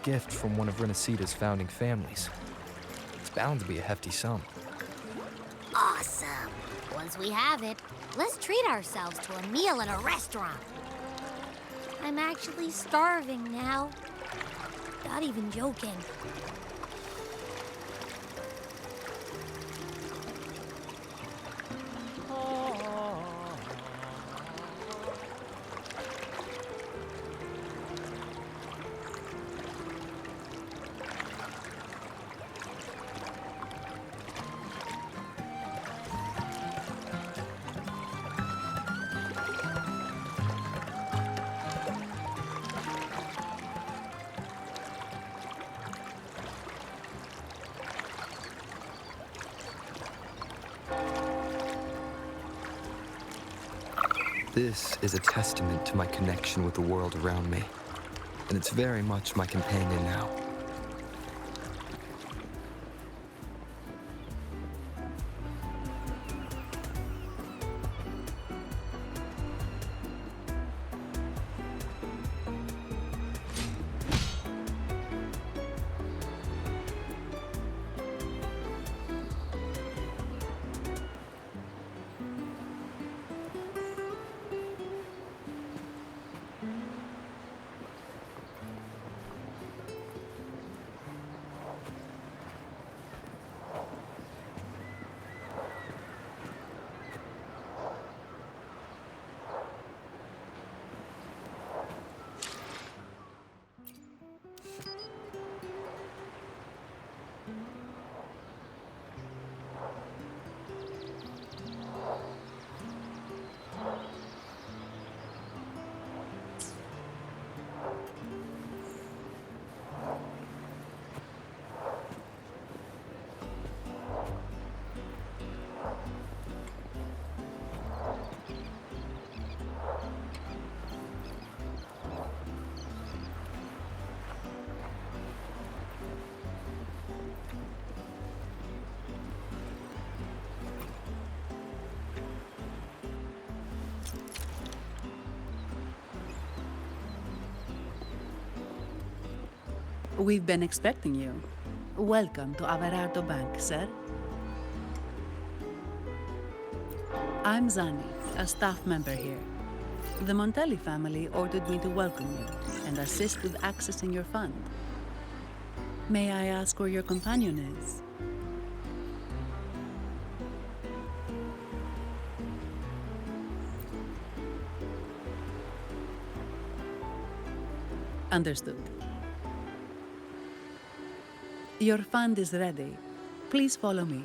gift from one of Rinascita's founding families. It's bound to be a hefty sum. Awesome! Once we have it, let's treat ourselves to a meal in a restaurant. I'm actually starving now. Not even joking. This is a testament to my connection with the world around me, and it's very much my companion now. We've been expecting you. Welcome to Averardo Bank, sir. I'm Zani, a staff member here. The Montelli family ordered me to welcome you and assist with accessing your fund. May I ask where your companion is? Understood. Your fund is ready. Please follow me.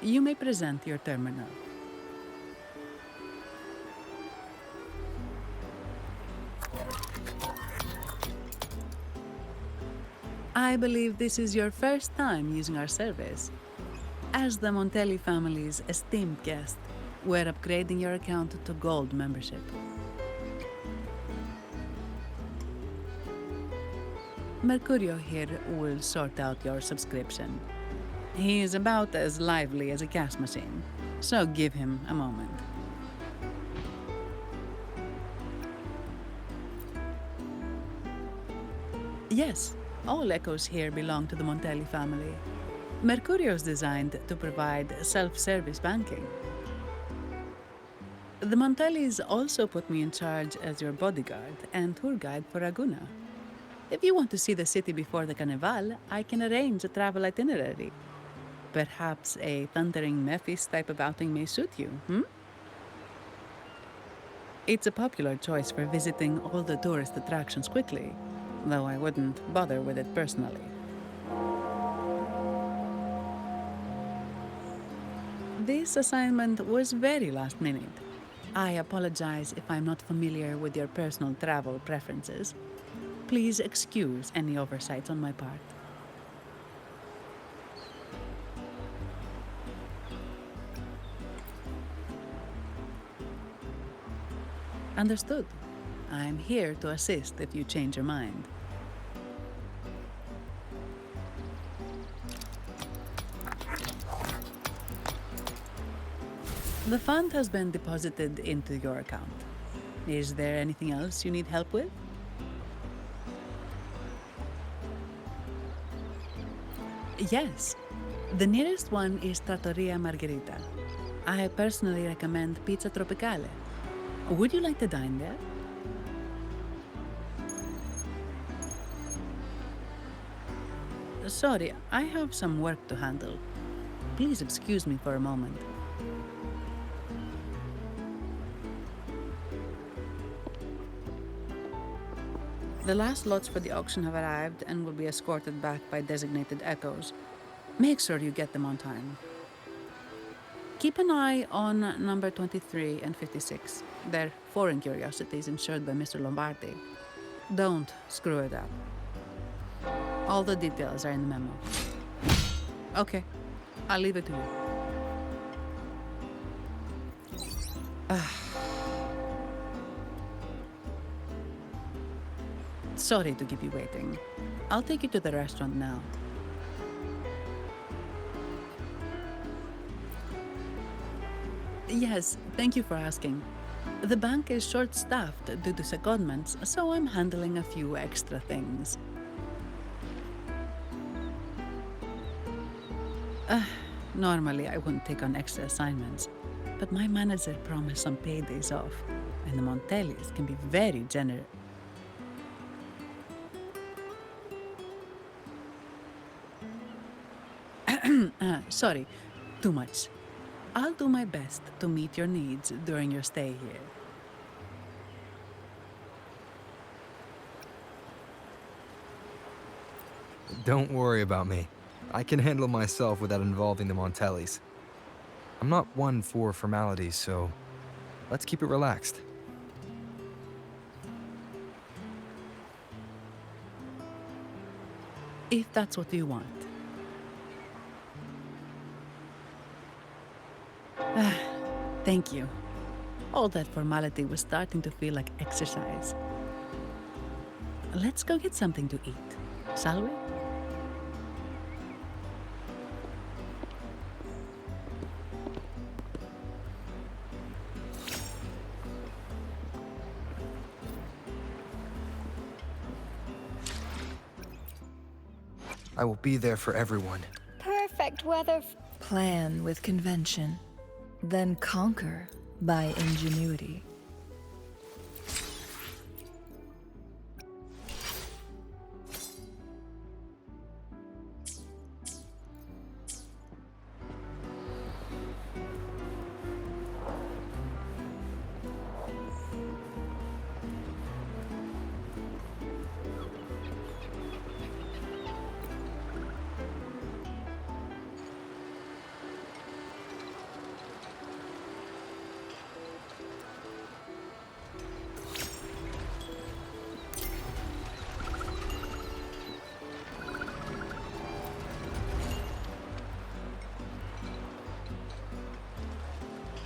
You may present your terminal. I believe this is your first time using our service. As the Montelli family's esteemed guest, we're upgrading your account to Gold membership. Mercurio here will sort out your subscription. He is about as lively as a cash machine, so give him a moment. Yes, all echoes here belong to the Montelli family. Mercurio is designed to provide self-service banking. The Montellis also put me in charge as your bodyguard and tour guide for Aguna. If you want to see the city before the Carnival, I can arrange a travel itinerary. Perhaps a thundering Memphis type of outing may suit you, It's a popular choice for visiting all the tourist attractions quickly, though I wouldn't bother with it personally. This assignment was very last minute. I apologize if I'm not familiar with your personal travel preferences. Please excuse any oversights on my part. Understood. I'm here to assist if you change your mind. The fund has been deposited into your account. Is there anything else you need help with? Yes. The nearest one is Trattoria Margherita. I personally recommend Pizza Tropicale. Would you like to dine there? Sorry, I have some work to handle. Please excuse me for a moment. The last lots for the auction have arrived and will be escorted back by designated echoes. Make sure you get them on time. Keep an eye on number 23 and 56. They're foreign curiosities insured by Mr. Lombardi. Don't screw it up. All the details are in the memo. Okay, I'll leave it to you. Sorry to keep you waiting. I'll take you to the restaurant now. Yes, thank you for asking. The bank is short-staffed due to secondments, so I'm handling a few extra things. Normally, I wouldn't take on extra assignments, but my manager promised some paydays off, and the Montellis can be very generous. Sorry, too much. I'll do my best to meet your needs during your stay here. Don't worry about me. I can handle myself without involving the Montellis. I'm not one for formalities, so let's keep it relaxed. If that's what you want. Thank you. All that formality was starting to feel like exercise. Let's go get something to eat, shall we? I will be there for everyone. Perfect weather. Plan with convention, then conquer by ingenuity.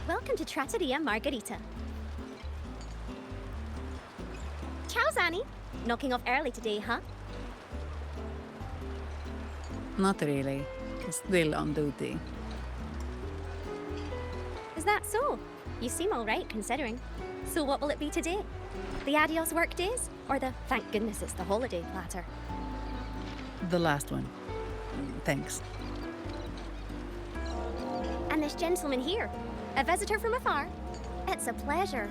Welcome to Trattoria Margherita. Ciao, Zanni. Knocking off early today, huh? Not really. Still on duty. Is that so? You seem all right, considering. So what will it be today? The adios work days? Or the thank goodness it's the holiday platter? The last one. Thanks. And this gentleman here, a visitor from afar. It's a pleasure.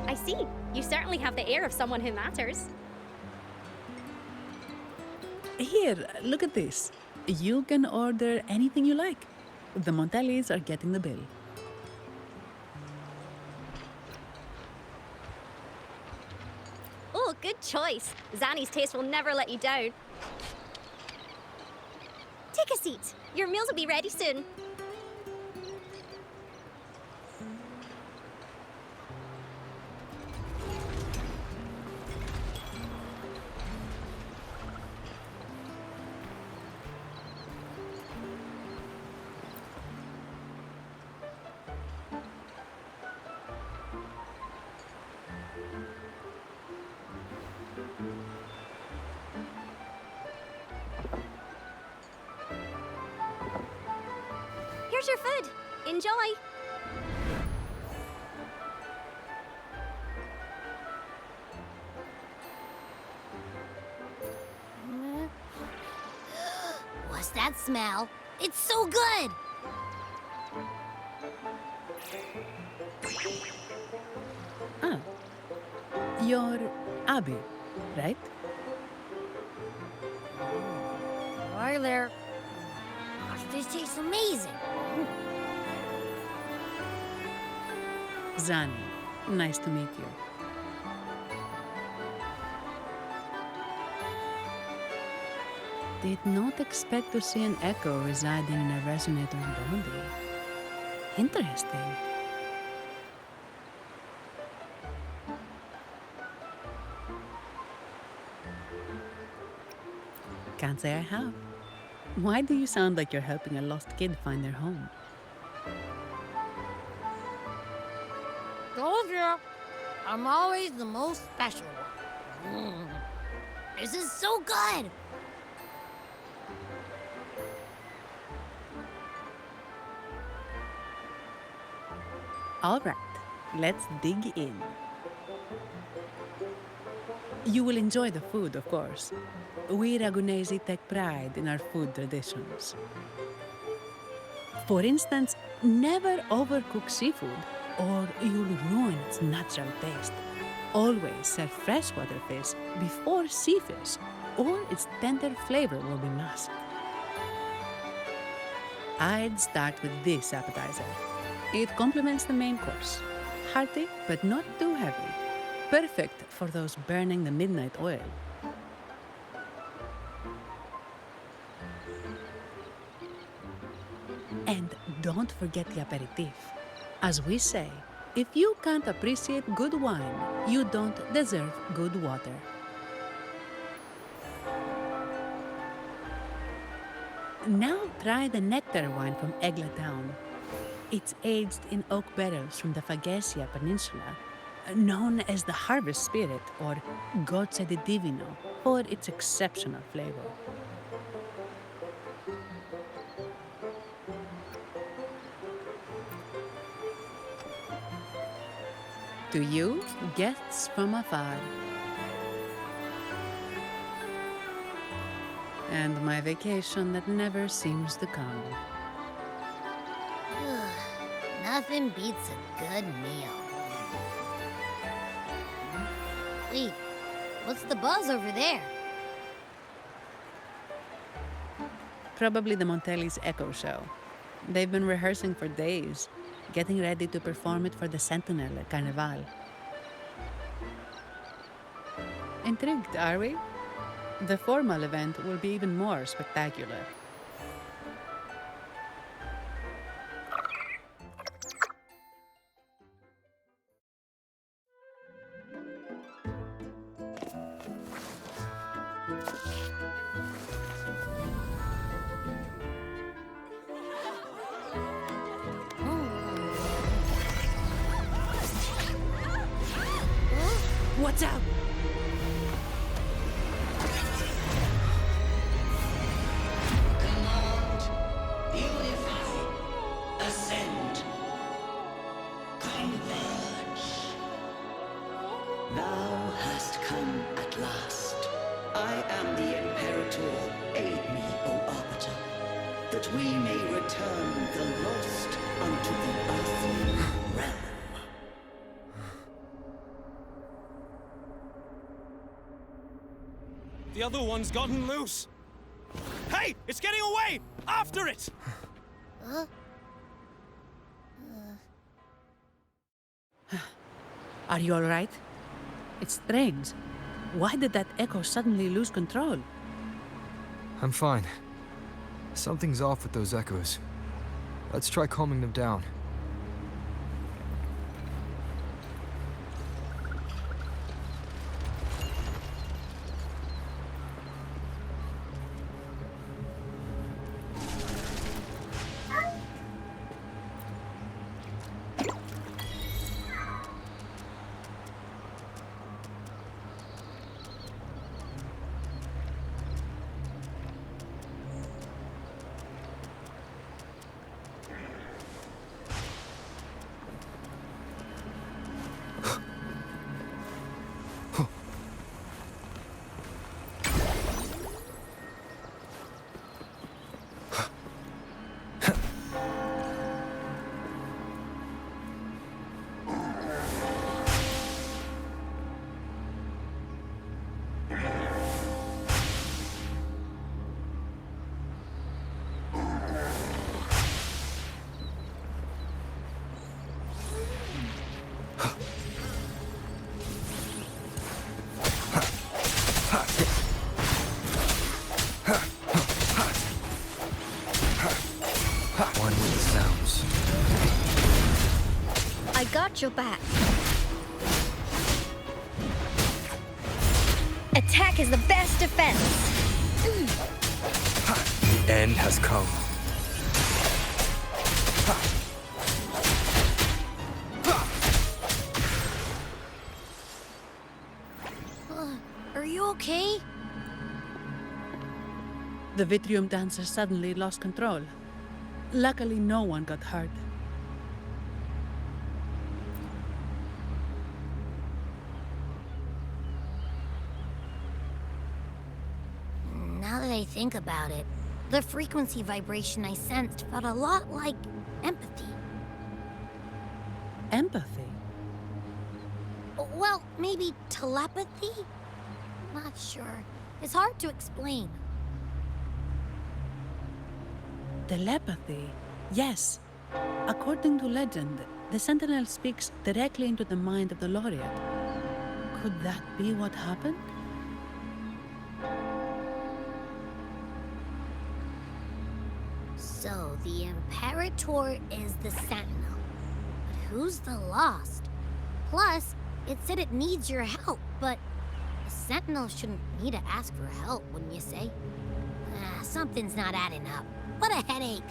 I see. You certainly have the air of someone who matters. Here, look at this. You can order anything you like. The Montellis are getting the bill. Oh, good choice. Zanni's taste will never let you down. Take a seat. Your meals will be ready soon. Here's your food. Enjoy. miss that smell. It's so good! Ah, you're Abby, right? Hi there. Gosh, this tastes amazing. Zani, nice to meet you. Did not expect to see an echo residing in a resonator's body. Interesting. Can't say I have. Why do you sound like you're helping a lost kid find their home? Told you. I'm always the most special one. This is so good! All right, let's dig in. You will enjoy the food, of course. We Ragunesi take pride in our food traditions. For instance, never overcook seafood or you'll ruin its natural taste. Always serve freshwater fish before sea fish or its tender flavor will be masked. I'd start with this appetizer. It complements the main course. Hearty, but not too heavy. Perfect for those burning the midnight oil. And don't forget the aperitif. As we say, if you can't appreciate good wine, you don't deserve good water. Now try the nectar wine from Egla Town. It's aged in oak barrels from the Fagesia Peninsula, known as the Harvest Spirit or Gozze di Divino for its exceptional flavor. To you, guests from afar. And my vacation that never seems to come. Nothing beats a good meal. Wait, what's the buzz over there? Probably the Montelli's Echo Show. They've been rehearsing for days, getting ready to perform it for the Sentinel at Carnival. Intrigued, are we? The formal event will be even more spectacular. Watch out! Command, unify, ascend, converge. Thou hast come at last. I am the Imperator. Aid me, O Arbiter, that we may return the lost unto the earthly realm. The other one's gotten loose. Hey! It's getting away! After it! Are you all right? It's strange. Why did that echo suddenly lose control? I'm fine. Something's off with those echoes. Let's try calming them down. One with the sounds. I got your back. Attack is the best defense. The end has come. Are you okay? The Vitrium dancer suddenly lost control. Luckily, no one got hurt. Now that I think about it, the frequency vibration I sensed felt a lot like empathy. Empathy? Well, maybe telepathy? Not sure. It's hard to explain. Telepathy? Yes. According to legend, the Sentinel speaks directly into the mind of the laureate. Could that be what happened? So, the Imperator is the Sentinel. But who's the Lost? Plus, it said it needs your help, but the Sentinel shouldn't need to ask for help, wouldn't you say? Something's not adding up. What a headache.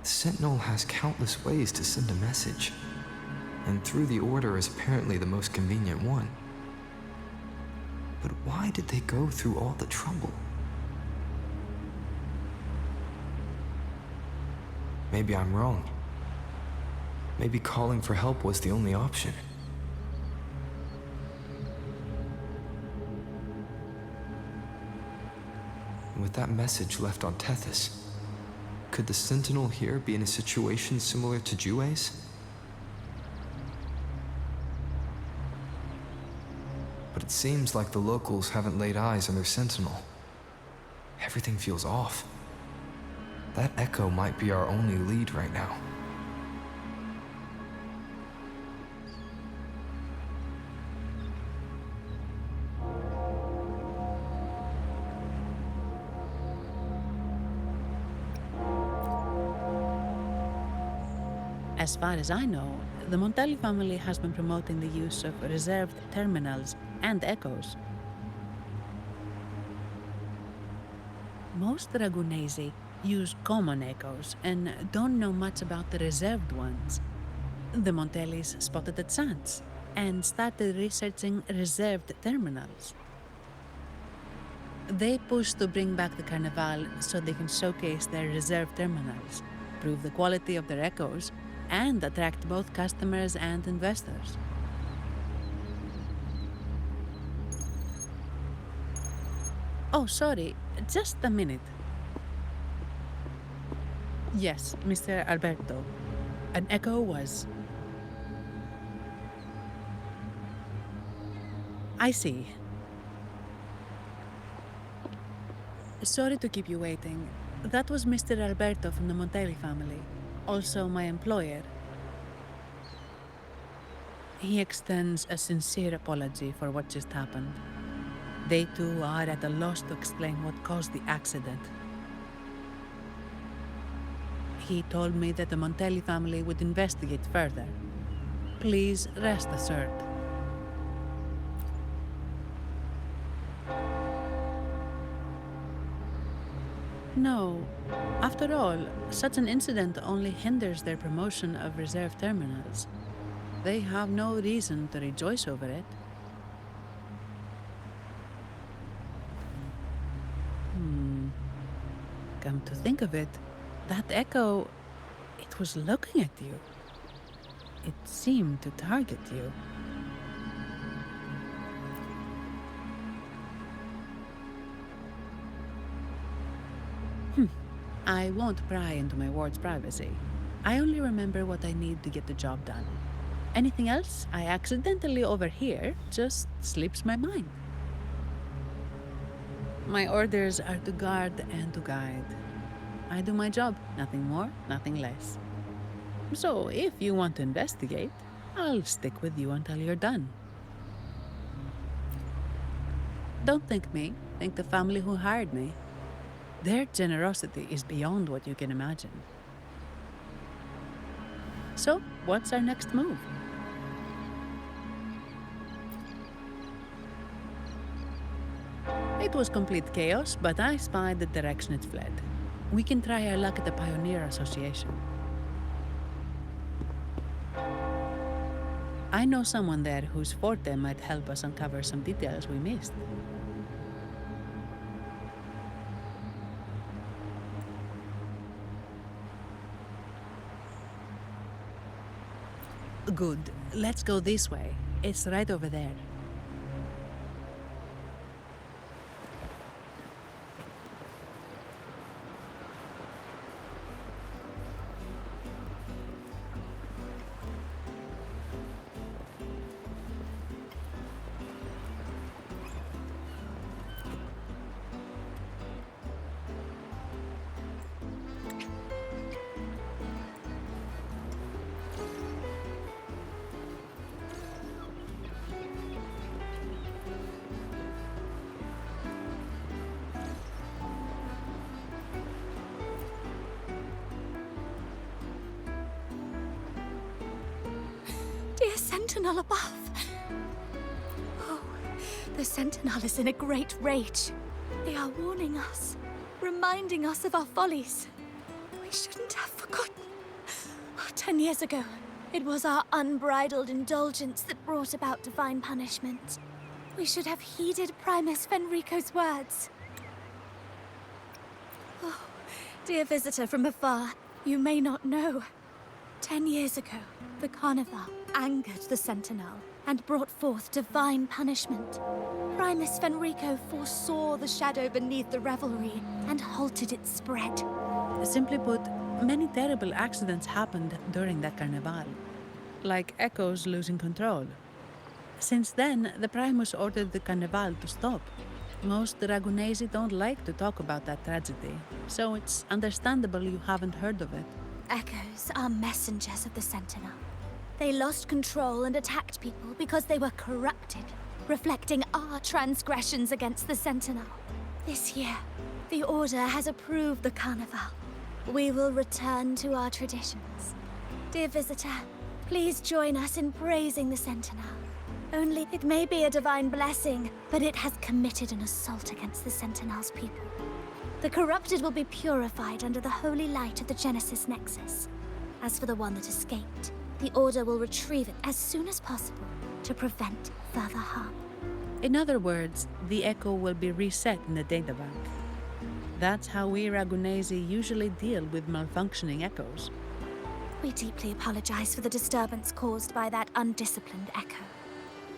The Sentinel has countless ways to send a message, and through the Order is apparently the most convenient one. But why did they go through all the trouble? Maybe I'm wrong. Maybe calling for help was the only option. And with that message left on Tethys, could the Sentinel here be in a situation similar to Jue's? But it seems like the locals haven't laid eyes on their Sentinel. Everything feels off. That echo might be our only lead right now. As far as I know, the Montelli family has been promoting the use of reserved terminals and echoes. Most Dragonesi use common echoes and don't know much about the reserved ones. The Montellis spotted a chance and started researching reserved terminals. They push to bring back the Carnival so they can showcase their reserved terminals, prove the quality of their echoes, and attract both customers and investors. Oh, sorry, just a minute. Yes, Mr. Alberto. An echo was... I see. Sorry to keep you waiting. That was Mr. Alberto from the Montelli family, also my employer. He extends a sincere apology for what just happened. They too are at a loss to explain what caused the accident. He told me that the Montelli family would investigate further. Please rest assured. No. After all, such an incident only hinders their promotion of reserve terminals. They have no reason to rejoice over it. Come to think of it, that echo, it was looking at you. It seemed to target you. I won't pry into my ward's privacy. I only remember what I need to get the job done. Anything else I accidentally overhear just slips my mind. My orders are to guard and to guide. I do my job, nothing more, nothing less. So, if you want to investigate, I'll stick with you until you're done. Don't think me, think the family who hired me. Their generosity is beyond what you can imagine. So, what's our next move? It was complete chaos, but I spied the direction it fled. We can try our luck at the Pioneer Association. I know someone there whose forte might help us uncover some details we missed. Good. Let's go this way. It's right over there. Dear Sentinel above! Oh, the Sentinel is in a great rage. They are warning us, reminding us of our follies. We shouldn't have forgotten. 10 years ago, it was our unbridled indulgence that brought about divine punishment. We should have heeded Primus Fenrico's words. Oh, dear visitor from afar, you may not know. 10 years ago, the Carnival angered the Sentinel and brought forth divine punishment. Primus Fenrico foresaw the shadow beneath the revelry and halted its spread. Simply put, many terrible accidents happened during that Carnival, like Echoes losing control. Since then, the Primus ordered the Carnival to stop. Most Dragonesi don't like to talk about that tragedy, so it's understandable you haven't heard of it. Echoes are messengers of the Sentinel. They lost control and attacked people because they were corrupted, reflecting our transgressions against the Sentinel. This year, the Order has approved the Carnival. We will return to our traditions. Dear visitor, please join us in praising the Sentinel. Only it may be a divine blessing, but it has committed an assault against the Sentinel's people. The corrupted will be purified under the holy light of the Genesis Nexus. As for the one that escaped, the Order will retrieve it as soon as possible to prevent further harm. In other words, the Echo will be reset in the databank. That's how we Ragunesi usually deal with malfunctioning Echoes. We deeply apologize for the disturbance caused by that undisciplined Echo.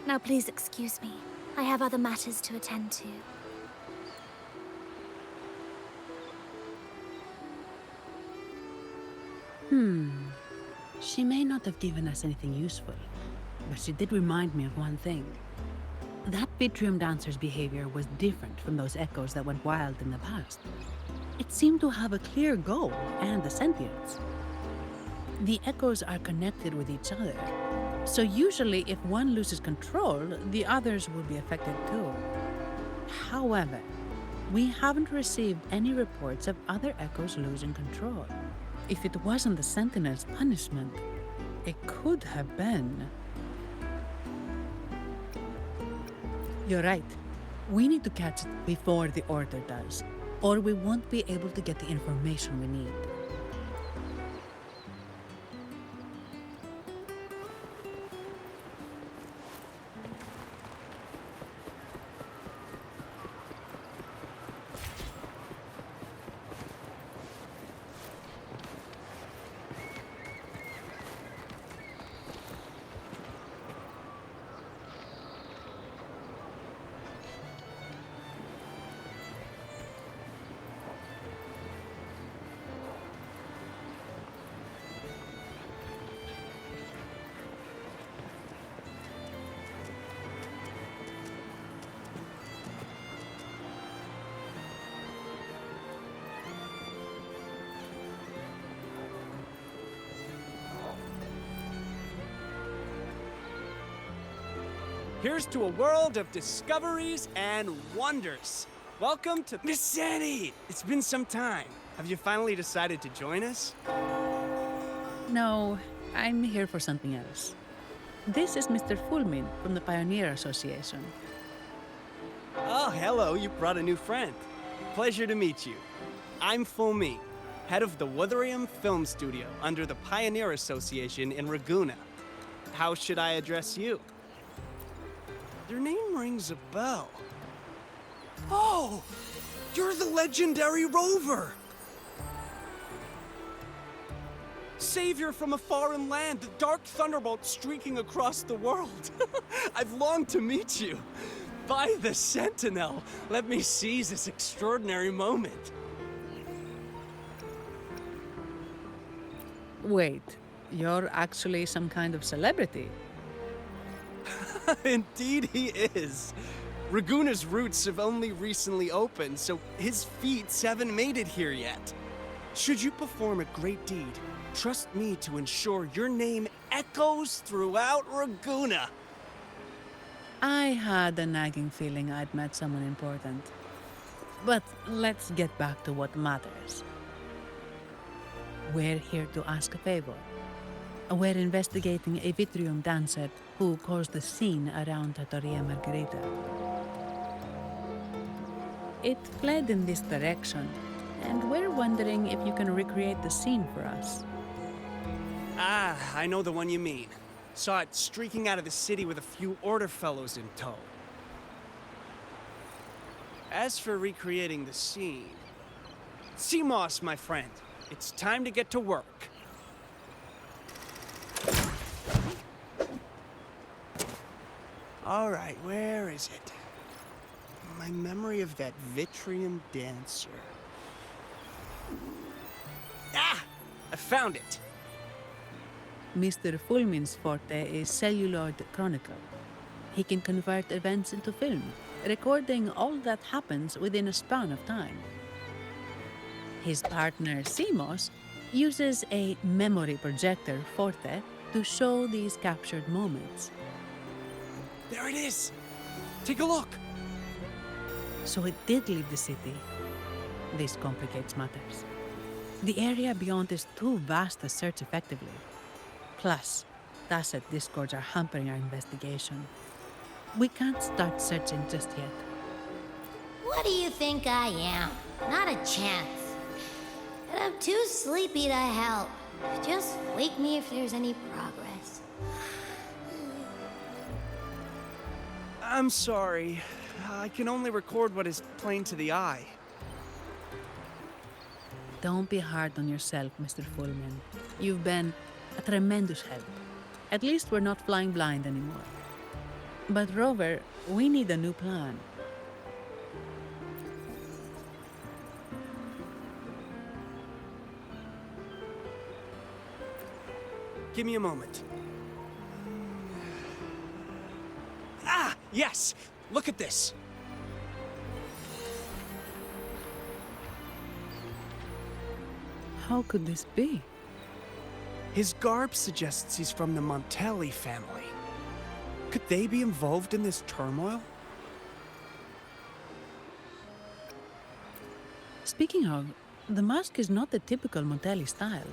Now please excuse me. I have other matters to attend to. She may not have given us anything useful, but she did remind me of one thing. That Vitrium dancer's behavior was different from those Echoes that went wild in the past. It seemed to have a clear goal and a sentience. The Echoes are connected with each other, so usually if one loses control, the others will be affected too. However, we haven't received any reports of other Echoes losing control. If it wasn't the Sentinel's punishment, it could have been. You're right. We need to catch it before the Order does, or we won't be able to get the information we need. Here's to a world of discoveries and wonders. Welcome to Miss Sandy! It's been some time. Have you finally decided to join us? No, I'm here for something else. This is Mr. Fulmin from the Pioneer Association. Oh, hello, you brought a new friend. Pleasure to meet you. I'm Fulmin, head of the Wuthering Film Studio under the Pioneer Association in Ragunna. How should I address you? Your name rings a bell. Oh, you're the legendary Rover! Savior from a foreign land, the dark thunderbolt streaking across the world. I've longed to meet you. By the Sentinel, let me seize this extraordinary moment. Wait, you're actually some kind of celebrity. Indeed he is. Ragunna's roots have only recently opened, so his feats haven't made it here yet. Should you perform a great deed, trust me to ensure your name echoes throughout Ragunna. I had a nagging feeling I'd met someone important. But let's get back to what matters. We're here to ask a favor. We're investigating a Vitrium dancer who caused the scene around Trattoria Margherita. It fled in this direction, and we're wondering if you can recreate the scene for us. Ah, I know the one you mean. Saw it streaking out of the city with a few order fellows in tow. As for recreating the scene... Seamoss, my friend, it's time to get to work. All right, where is it? My memory of that Vitrium dancer. Ah! I found it! Mr. Fulmin's forte is celluloid chronicle. He can convert events into film, recording all that happens within a span of time. His partner, Seamoss, uses a memory projector forte to show these captured moments. There it is! Take a look! So it did leave the city. This complicates matters. The area beyond is too vast to search effectively. Plus, tacit discords are hampering our investigation. We can't start searching just yet. What do you think I am? Not a chance. And I'm too sleepy to help. Just wake me if there's any progress. I'm sorry. I can only record what is plain to the eye. Don't be hard on yourself, Mr. Fulmin. You've been a tremendous help. At least we're not flying blind anymore. But Rover, we need a new plan. Give me a moment. Ah, yes! Look at this! How could this be? His garb suggests he's from the Montelli family. Could they be involved in this turmoil? Speaking of, the mask is not the typical Montelli style,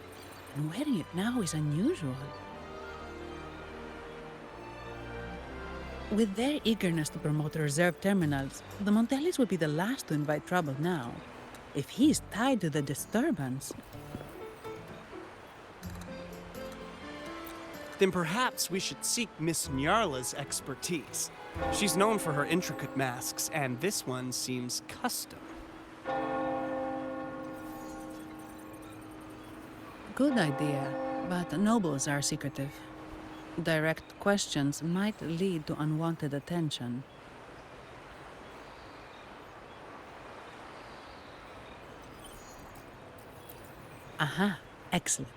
and wearing it now is unusual. With their eagerness to promote reserve terminals, the Montellis would be the last to invite trouble now. If he is tied to the disturbance... Then perhaps we should seek Miss Nyarla's expertise. She's known for her intricate masks, and this one seems custom. Good idea, but nobles are secretive. Direct questions might lead to unwanted attention. Aha, excellent.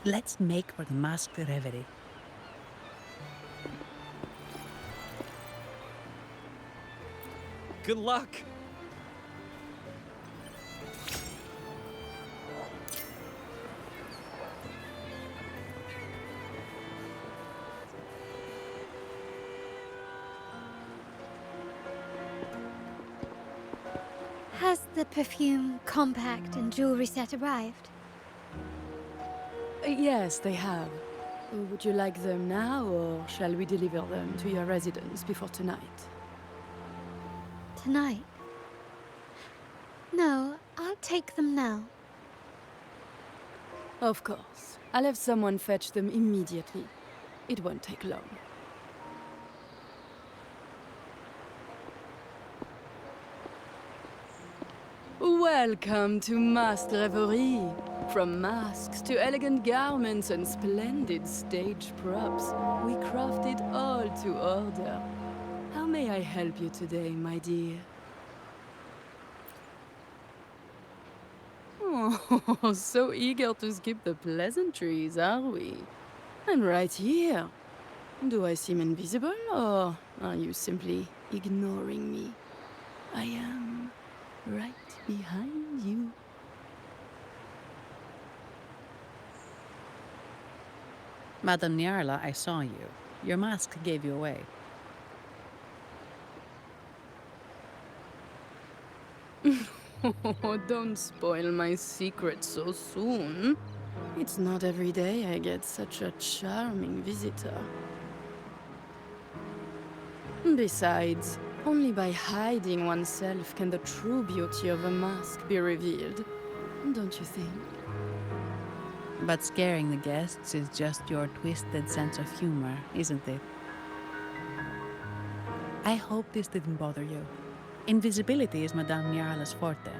Let's make for the masked reverie. Good luck! The perfume, compact, and jewelry set arrived. Yes, they have. Would you like them now, or shall we deliver them to your residence before tonight? Tonight? No, I'll take them now. Of course. I'll have someone fetch them immediately. It won't take long. Welcome to Masked Revelry. From masks to elegant garments and splendid stage props, we craft it all to order. How may I help you today, my dear? Oh, so eager to skip the pleasantries, are we? I'm right here. Do I seem invisible, or are you simply ignoring me? I am right behind you. Madame Nyarla, I saw you. Your mask gave you away. Oh, don't spoil my secret so soon. It's not every day I get such a charming visitor. Besides, only by hiding oneself can the true beauty of a mask be revealed. Don't you think? But scaring the guests is just your twisted sense of humor, isn't it? I hope this didn't bother you. Invisibility is Madame Nyarla's forte.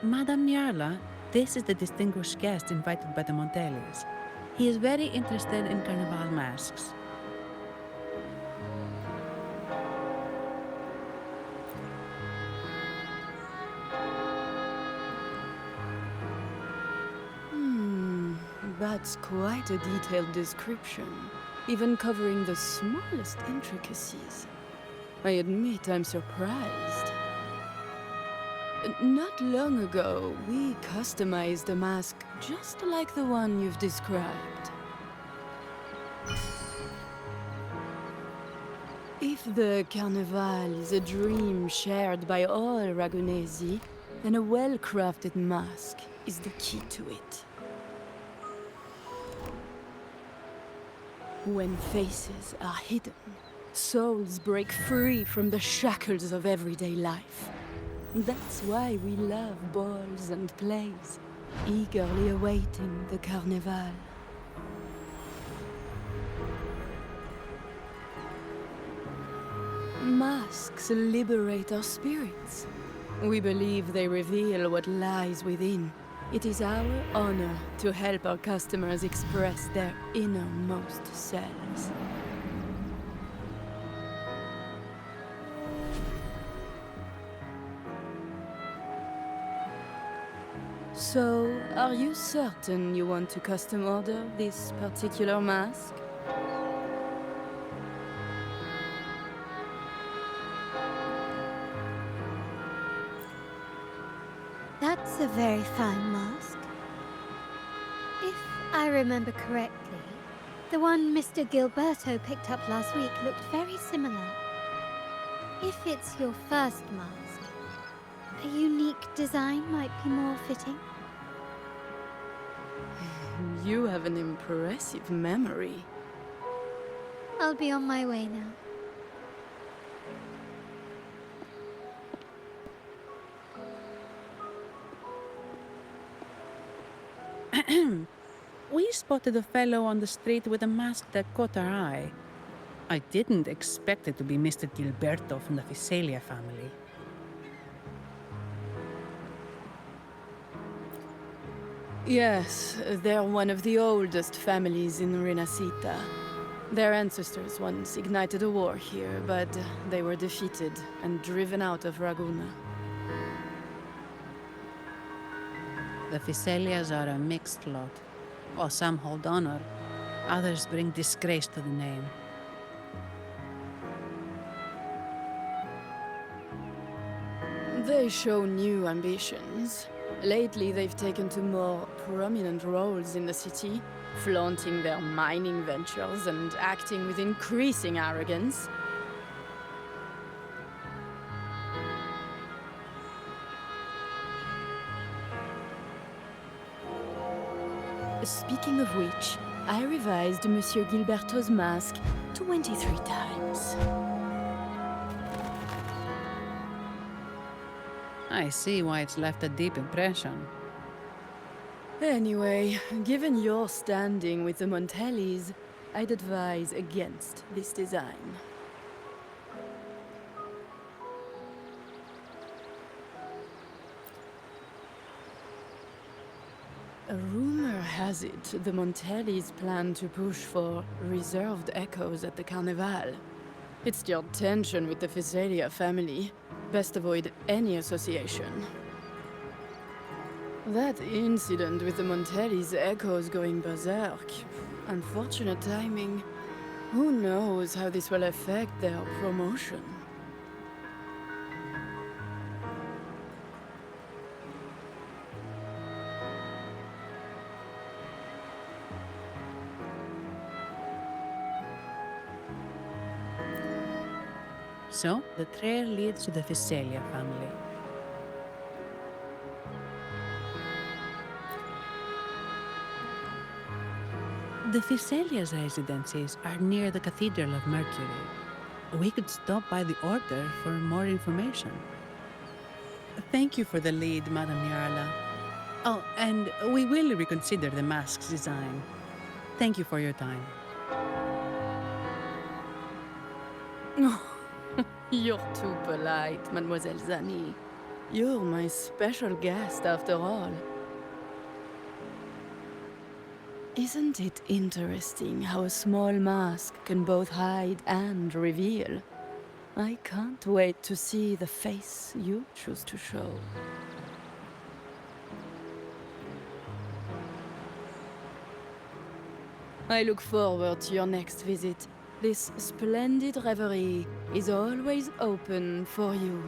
Madame Nyarla, this is the distinguished guest invited by the Montelis. He is very interested in carnival masks. That's quite a detailed description, even covering the smallest intricacies. I admit I'm surprised. Not long ago, we customized a mask just like the one you've described. If the Carnival is a dream shared by all Ragunesi, then a well-crafted mask is the key to it. When faces are hidden, souls break free from the shackles of everyday life. That's why we love balls and plays, eagerly awaiting the Carnival. Masks liberate our spirits. We believe they reveal what lies within. It is our honor to help our customers express their innermost selves. So, are you certain you want to custom order this particular mask? That's a very fine mask. If I remember correctly, the one Mr. Gilberto picked up last week looked very similar. If it's your first mask, a unique design might be more fitting. You have an impressive memory. I'll be on my way now. We spotted a fellow on the street with a mask that caught our eye. I didn't expect it to be Mr. Gilberto from the Visalia family. Yes, they're one of the oldest families in Rinascita. Their ancestors once ignited a war here, but they were defeated and driven out of Ragunna. The Visalias are a mixed lot. While some hold honor, others bring disgrace to the name. They show new ambitions. Lately, they've taken to more prominent roles in the city, flaunting their mining ventures and acting with increasing arrogance. Speaking of which, I revised Monsieur Gilberto's mask 23 times. I see why it's left a deep impression. Anyway, given your standing with the Montellis, I'd advise against this design. A rumor has it the Montellis plan to push for reserved echoes at the Carnival. It's stirred tension with the Visalia family. Best avoid any association. That incident with the Montellis' echoes going berserk. Unfortunate timing. Who knows how this will affect their promotion? So, the trail leads to the Visalia family. The Visalia's residences are near the Cathedral of Mercury. We could stop by the Order for more information. Thank you for the lead, Madame Yarla. Oh, and we will reconsider the mask's design. Thank you for your time. You're too polite, Mademoiselle Zani. You're my special guest, after all. Isn't it interesting how a small mask can both hide and reveal? I can't wait to see the face you choose to show. I look forward to your next visit. This splendid reverie is always open for you.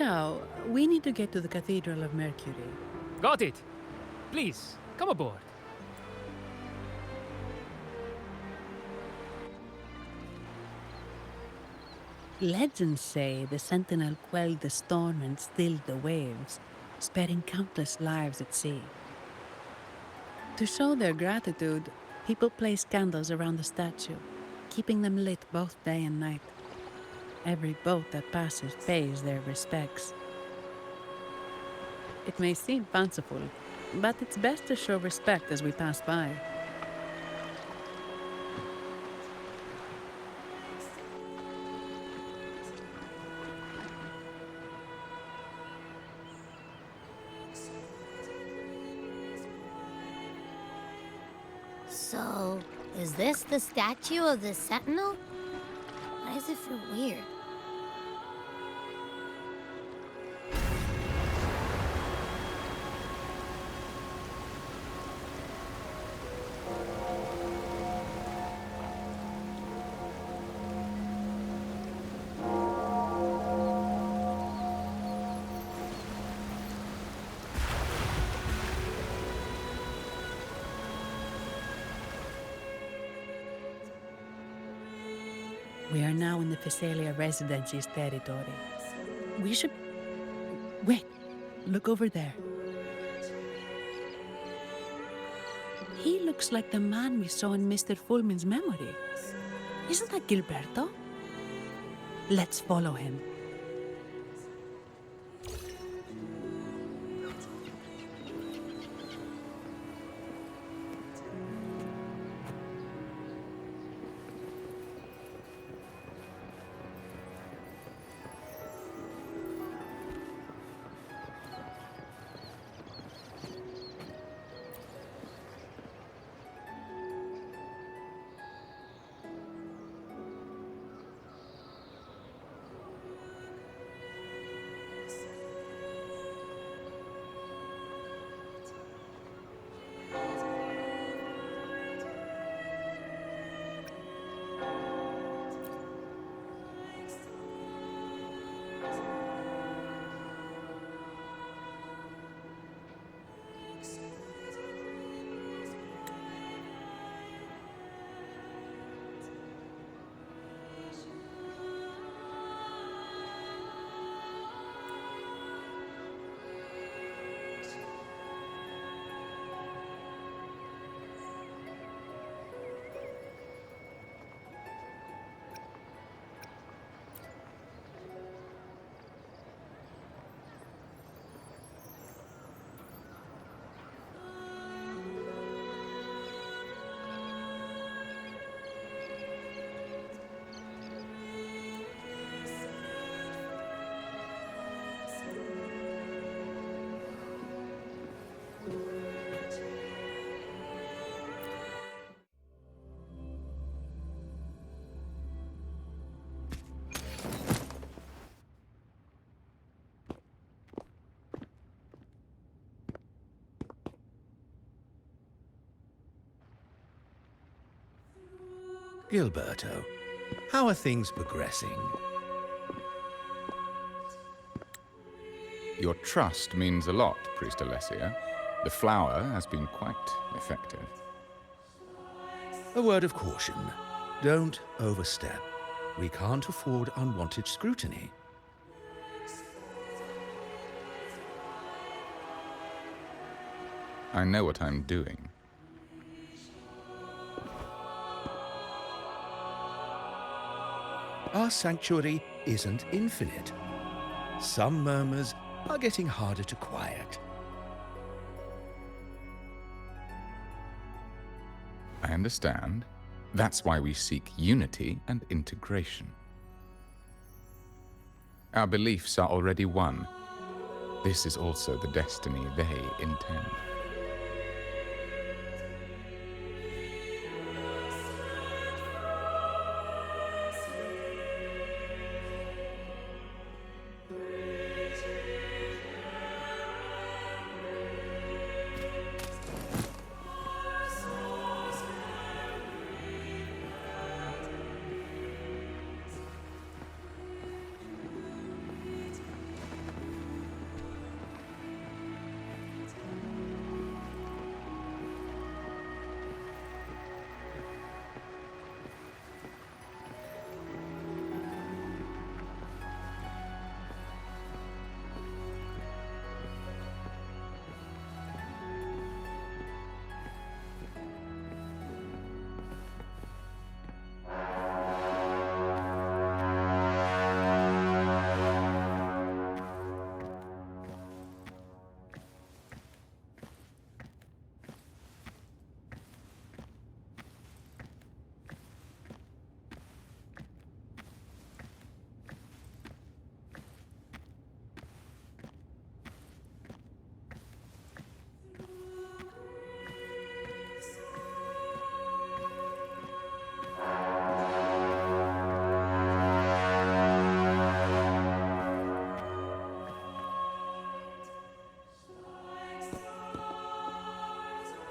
Ciao, we need to get to the Cathedral of Mercury. Got it. Please, come aboard. Legends say the Sentinel quelled the storm and stilled the waves, sparing countless lives at sea. To show their gratitude, people place candles around the statue, keeping them lit both day and night. Every boat that passes pays their respects. It may seem fanciful, but it's best to show respect as we pass by. So, is this the statue of the Sentinel? Why does it feel weird? We are now in the Physalia Residency's territory. We should... Wait, look over there. He looks like the man we saw in Mr. Fulmin's memory. Isn't that Gilberto? Let's follow him. Gilberto, how are things progressing? Your trust means a lot, Priest Alessia. The flower has been quite effective. A word of caution. Don't overstep. We can't afford unwanted scrutiny. I know what I'm doing. Our sanctuary isn't infinite. Some murmurs are getting harder to quiet. I understand. That's why we seek unity and integration. Our beliefs are already one. This is also the destiny they intend.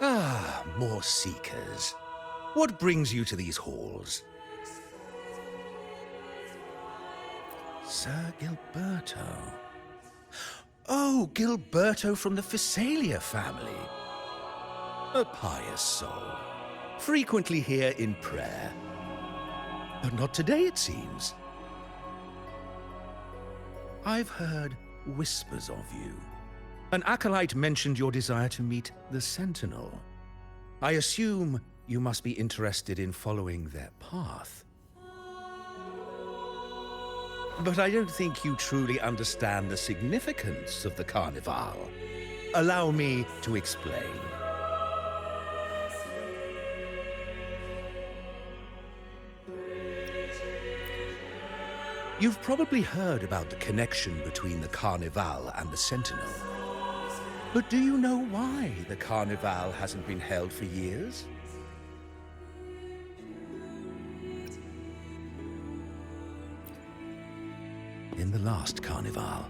Ah, more seekers. What brings you to these halls? Sir Gilberto. Oh, Gilberto from the Physalia family. A pious soul. Frequently here in prayer. But not today, it seems. I've heard whispers of you. An acolyte mentioned your desire to meet the Sentinel. I assume you must be interested in following their path. But I don't think you truly understand the significance of the Carnival. Allow me to explain. You've probably heard about the connection between the Carnival and the Sentinel. But do you know why the Carnival hasn't been held for years? In the last Carnival,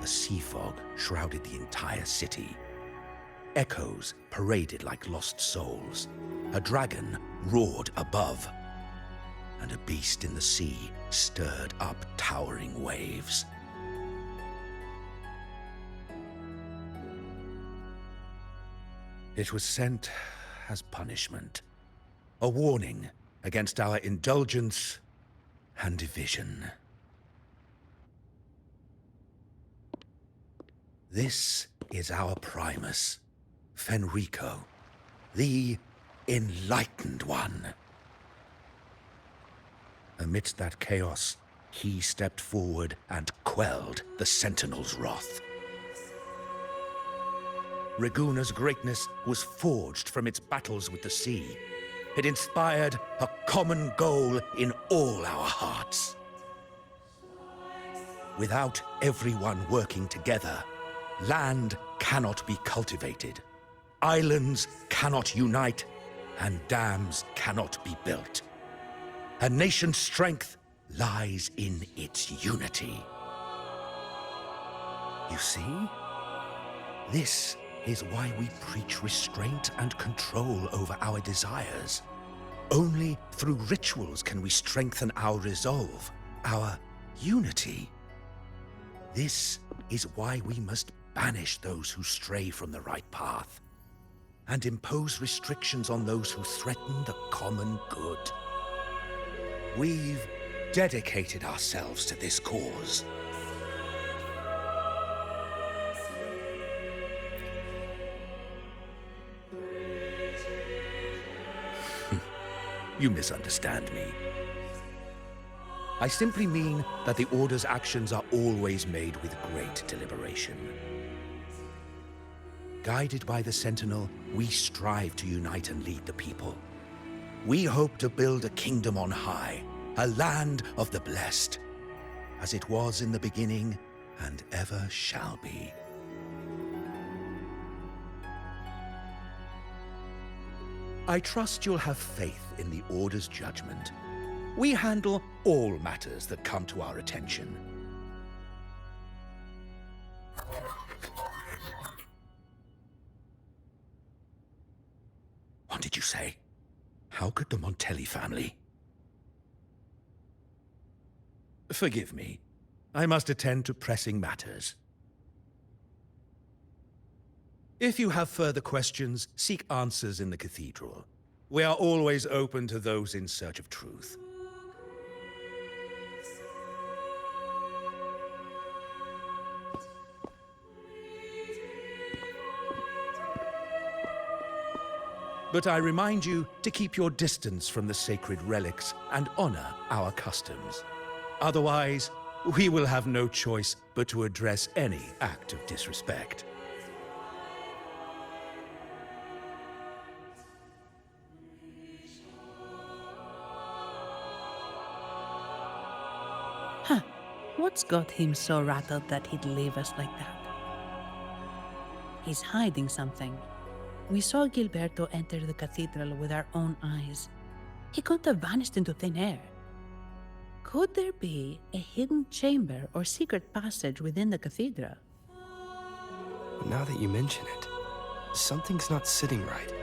a sea fog shrouded the entire city. Echoes paraded like lost souls. A dragon roared above, and a beast in the sea stirred up towering waves. It was sent as punishment, a warning against our indulgence and division. This is our Primus, Fenrico, the Enlightened One. Amidst that chaos, he stepped forward and quelled the Sentinel's wrath. Raguna's greatness was forged from its battles with the sea. It inspired a common goal in all our hearts. Without everyone working together, land cannot be cultivated, islands cannot unite, and dams cannot be built. A nation's strength lies in its unity. You see? This is why we preach restraint and control over our desires. Only through rituals can we strengthen our resolve, our unity. This is why we must banish those who stray from the right path, and impose restrictions on those who threaten the common good. We've dedicated ourselves to this cause. You misunderstand me. I simply mean that the Order's actions are always made with great deliberation. Guided by the Sentinel, we strive to unite and lead the people. We hope to build a kingdom on high, a land of the blessed, as it was in the beginning and ever shall be. I trust you'll have faith in the Order's judgment. We handle all matters that come to our attention. What did you say? How could the Montelli family? Forgive me. I must attend to pressing matters. If you have further questions, seek answers in the cathedral. We are always open to those in search of truth. But I remind you to keep your distance from the sacred relics and honor our customs. Otherwise, we will have no choice but to address any act of disrespect. Huh. What's got him so rattled that he'd leave us like that? He's hiding something. We saw Gilberto enter the cathedral with our own eyes. He couldn't have vanished into thin air. Could there be a hidden chamber or secret passage within the cathedral? Now that you mention it, something's not sitting right.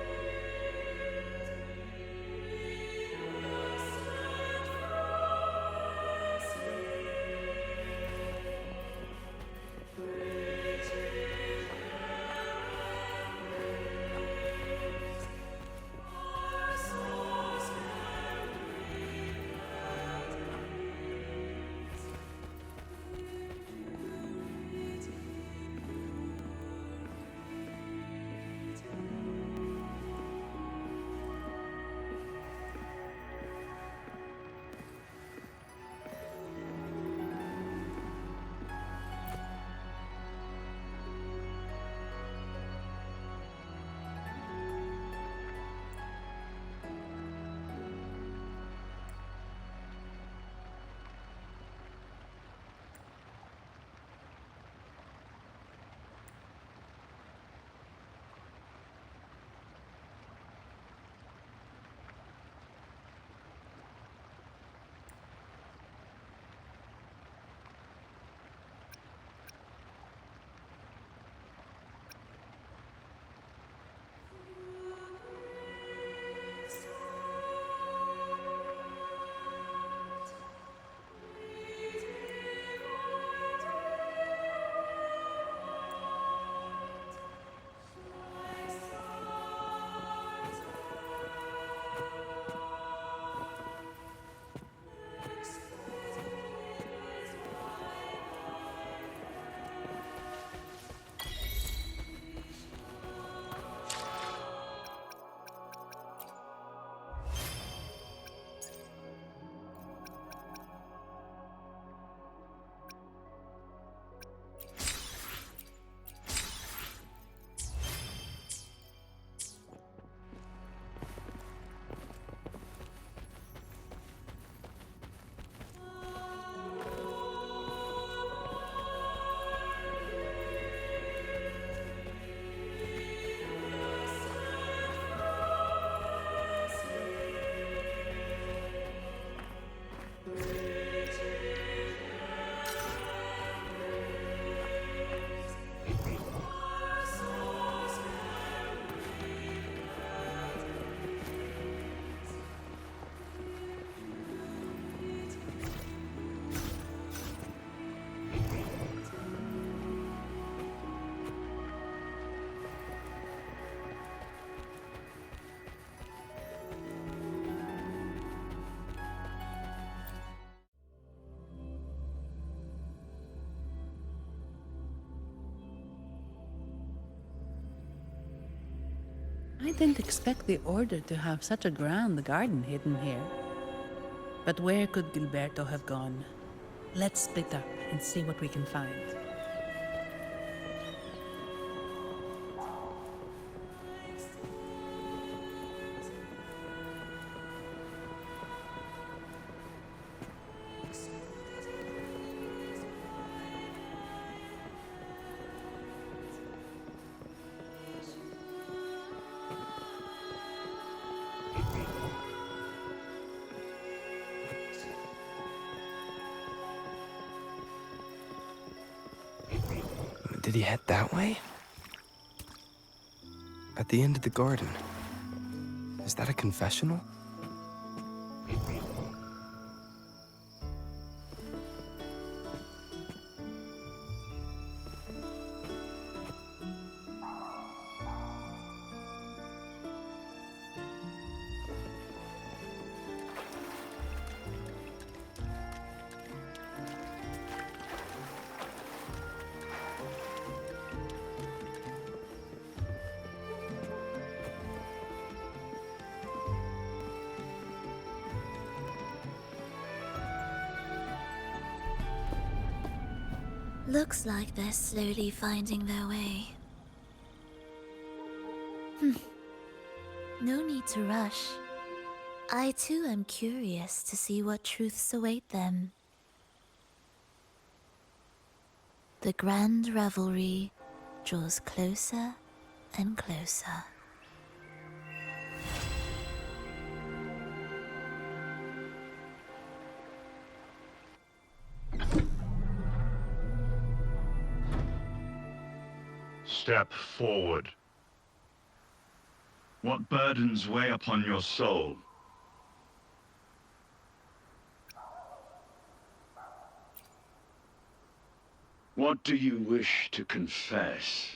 I didn't expect the Order to have such a grand garden hidden here. But where could Gilberto have gone? Let's split up and see what we can find. Did he head that way? At the end of the garden. Is that a confessional? Looks like they're slowly finding their way. No need to rush. I too am curious to see what truths await them. The grand revelry draws closer and closer. Step forward. What burdens weigh upon your soul? What do you wish to confess?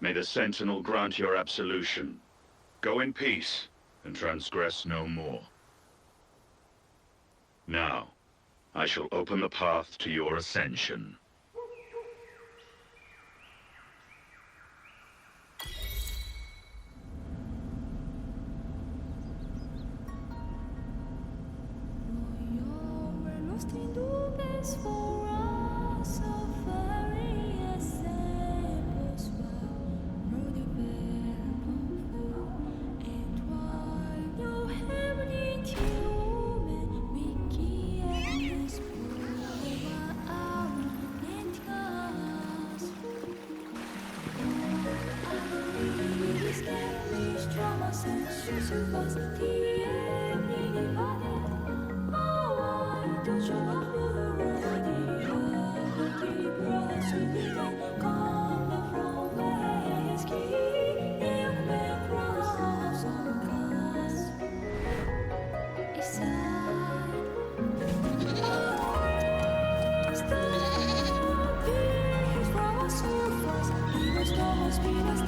May the Sentinel grant your absolution. Go in peace, and transgress no more. Now, I shall open the path to your ascension. Stars,